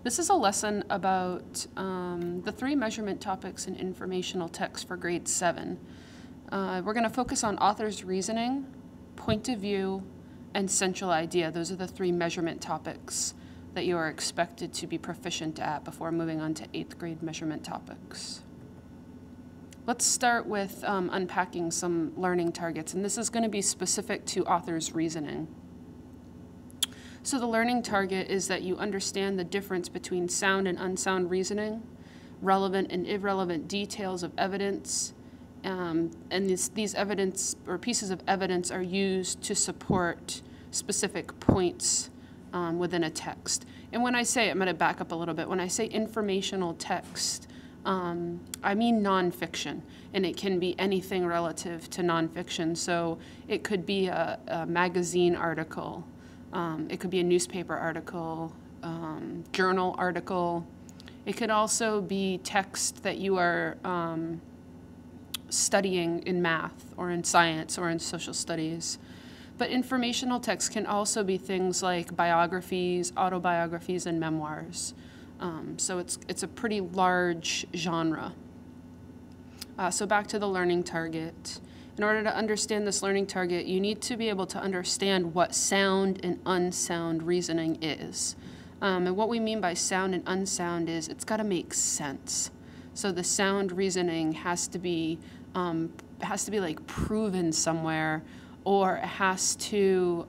This is a lesson about the 3 measurement topics in informational text for grade 7. We're going to focus on author's reasoning, point of view, and central idea. Those are the 3 measurement topics that you are expected to be proficient at before moving on to 8th grade measurement topics. Let's start with unpacking some learning targets, and this is going to be specific to author's reasoning. So the learning target is that you understand the difference between sound and unsound reasoning, relevant and irrelevant details of evidence, and these evidence or pieces of evidence are used to support specific points within a text. And when I say, I'm going to back up a little bit, when I say informational text, I mean nonfiction, and it can be anything relative to nonfiction. So it could be a magazine article. It could be a newspaper article, journal article. It could also be text that you are studying in math or in science or in social studies. But informational text can also be things like biographies, autobiographies, and memoirs. So it's a pretty large genre. So back to the learning target. In order to understand this learning target, you need to be able to understand what sound and unsound reasoning is. And what we mean by sound and unsound is it's got to make sense. So the sound reasoning has to be like proven somewhere, or it has to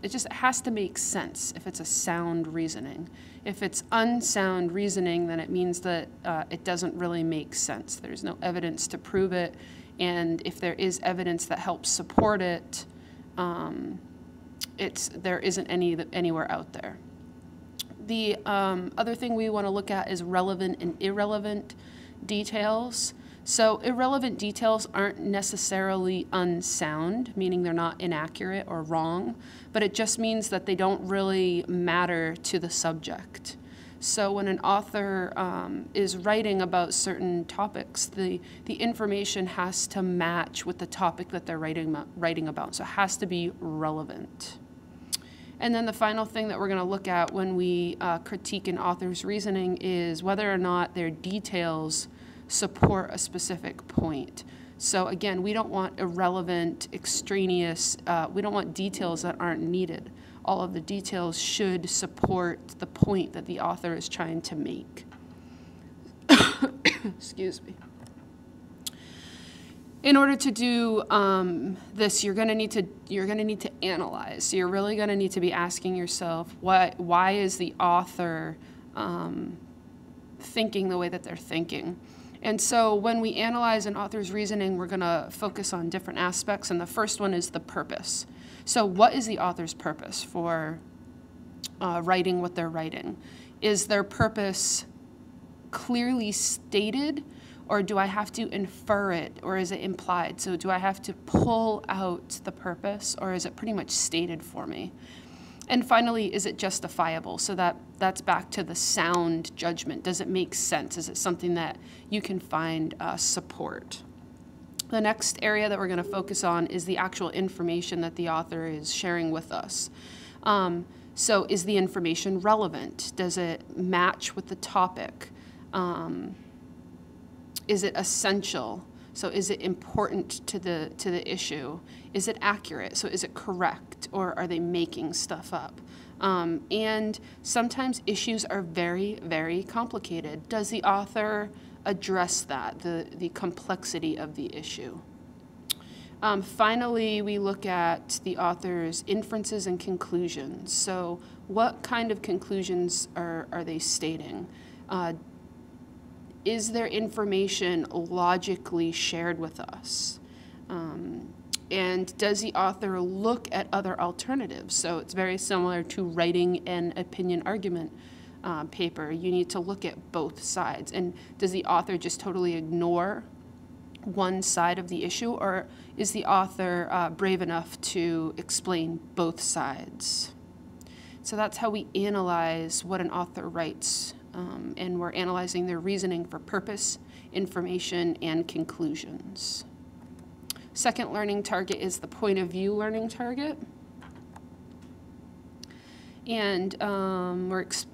it has to make sense if it's a sound reasoning. If it's unsound reasoning, then it means that it doesn't really make sense. There's no evidence to prove it. And if there is evidence that helps support it, there isn't anywhere out there. The other thing we want to look at is relevant and irrelevant details. So irrelevant details aren't necessarily unsound, meaning they're not inaccurate or wrong, but it just means that they don't really matter to the subject. So when an author is writing about certain topics, the information has to match with the topic that they're writing about. So it has to be relevant. And then the final thing that we're going to look at when we critique an author's reasoning is whether or not their details support a specific point. So again, we don't want irrelevant, extraneous, we don't want details that aren't needed. All of the details should support the point that the author is trying to make. Excuse me. In order to do this, you're going to need to analyze. So you're really going to need to be asking yourself, why is the author thinking the way that they're thinking? And so when we analyze an author's reasoning, we're going to focus on different aspects, and the first one is the purpose. So what is the author's purpose for writing what they're writing? Is their purpose clearly stated, or do I have to infer it, or is it implied? So do I have to pull out the purpose, or is it pretty much stated for me? And finally, is it justifiable? So that's back to the sound judgment. Does it make sense? Is it something that you can find support? The next area that we're going to focus on is the actual information that the author is sharing with us. So is the information relevant? Does it match with the topic? Is it essential? So is it important to the issue? Is it accurate? So is it correct, or are they making stuff up? And sometimes issues are very, very complicated. Does the author address that, the complexity of the issue? Finally, we look at the author's inferences and conclusions. So what kind of conclusions are they stating? Is their information logically shared with us? And does the author look at other alternatives? So it's very similar to writing an opinion argument paper. You need to look at both sides. And does the author just totally ignore one side of the issue, or is the author brave enough to explain both sides? So that's how we analyze what an author writes. And we're analyzing their reasoning for purpose, information, and conclusions. Second learning target is the point of view learning target. And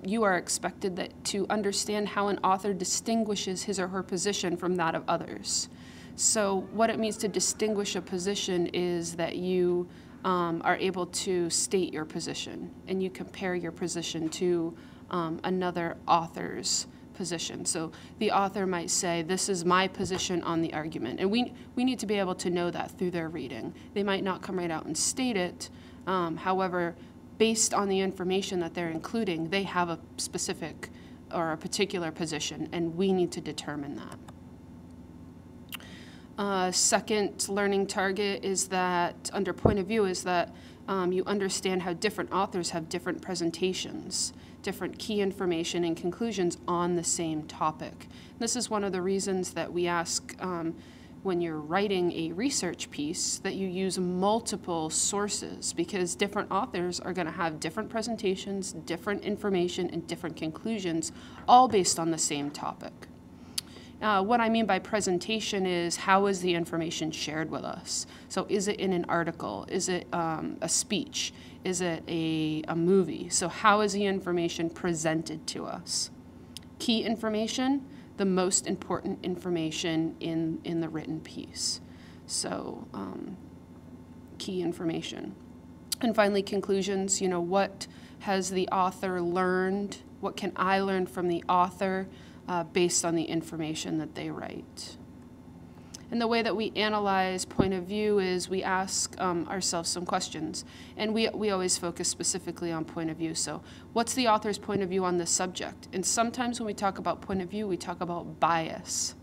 you are expected to understand how an author distinguishes his or her position from that of others. So what it means to distinguish a position is that you are able to state your position, and you compare your position to another author's position. So the author might say, this is my position on the argument. And we need to be able to know that through their reading. They might not come right out and state it. However, based on the information that they're including, they have a specific or a particular position, and we need to determine that. Second learning target is that, under point of view, is that you understand how different authors have different presentations, different key information and conclusions on the same topic. This is one of the reasons that we ask when you're writing a research piece that you use multiple sources, because different authors are going to have different presentations, different information, and different conclusions, all based on the same topic. What I mean by presentation is, how is the information shared with us? So is it in an article? Is it a speech? Is it a movie? So how is the information presented to us? Key information, the most important information in the written piece. So key information. And finally, conclusions. You know, what has the author learned? What can I learn from the author based on the information that they write? And the way that we analyze point of view is we ask ourselves some questions. And we always focus specifically on point of view. So what's the author's point of view on this subject? And sometimes when we talk about point of view, we talk about bias.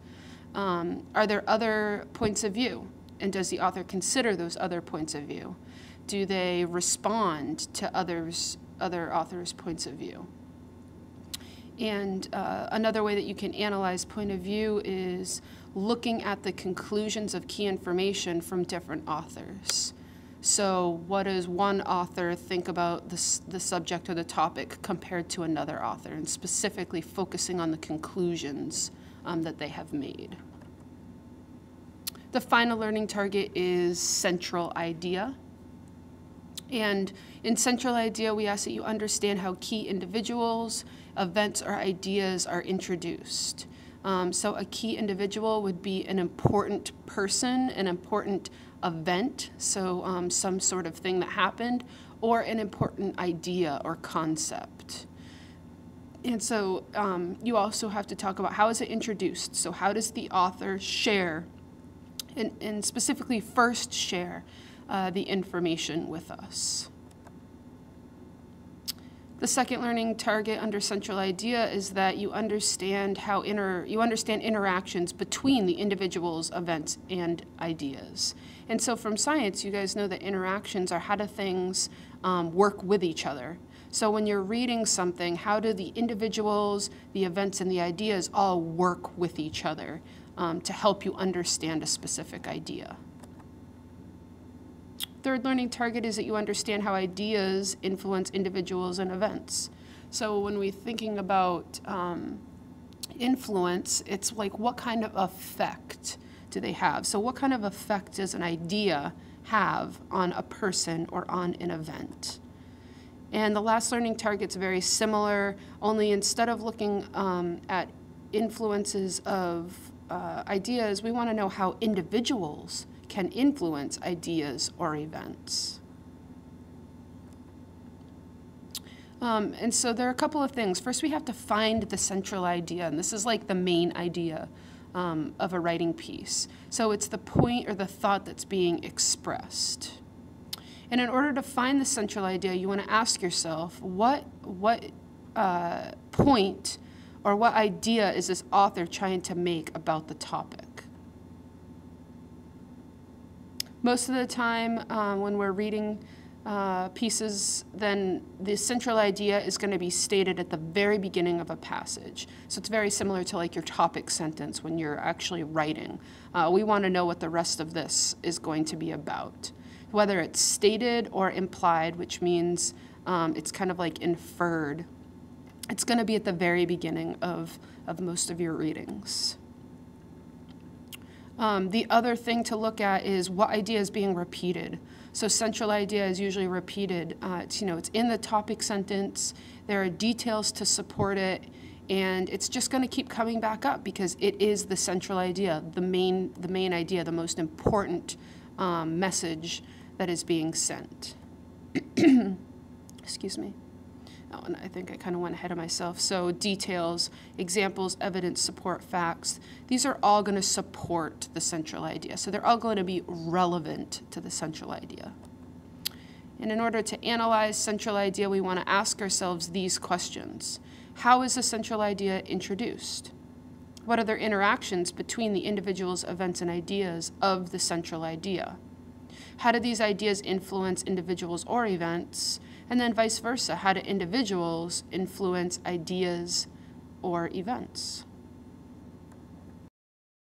Are there other points of view? And does the author consider those other points of view? Do they respond to other authors' points of view? And another way that you can analyze point of view is looking at the conclusions of key information from different authors. So what does one author think about the subject or the topic compared to another author, and specifically focusing on the conclusions that they have made. The final learning target is central idea. And in central idea, we ask that you understand how key individuals, events, or ideas are introduced. So a key individual would be an important person, an important event, so some sort of thing that happened, or an important idea or concept. And so you also have to talk about how is it introduced. So how does the author share, and specifically first share, the information with us. The second learning target under central idea is that you understand interactions between the individuals, events, and ideas. And so from science, you guys know that interactions are how do things work with each other. So when you're reading something, how do the individuals, the events, and the ideas all work with each other to help you understand a specific idea? Third learning target is that you understand how ideas influence individuals and events. So when we're thinking about influence, it's like, what kind of effect do they have? So what kind of effect does an idea have on a person or on an event? And the last learning target's very similar, only instead of looking at influences of ideas, we want to know how individuals can influence ideas or events. And so there are a couple of things. First, we have to find the central idea, and this is like the main idea of a writing piece. So it's the point or the thought that's being expressed. And in order to find the central idea, you want to ask yourself, what point or what idea is this author trying to make about the topic? Most of the time when we're reading pieces, then the central idea is going to be stated at the very beginning of a passage. So it's very similar to like your topic sentence when you're actually writing. We want to know what the rest of this is going to be about, whether it's stated or implied, which means it's kind of like inferred. It's going to be at the very beginning of most of your readings. The other thing to look at is what idea is being repeated. So central idea is usually repeated. It's in the topic sentence. There are details to support it, and it's just going to keep coming back up because it is the central idea, the main idea, the most important message that is being sent. Excuse me. Oh, and I think I kind of went ahead of myself. So details, examples, evidence, support, facts. These are all going to support the central idea. So they're all going to be relevant to the central idea. And in order to analyze central idea, we want to ask ourselves these questions. How is the central idea introduced? What are their interactions between the individuals, events, and ideas of the central idea? How do these ideas influence individuals or events? And then vice versa, how do individuals influence ideas or events?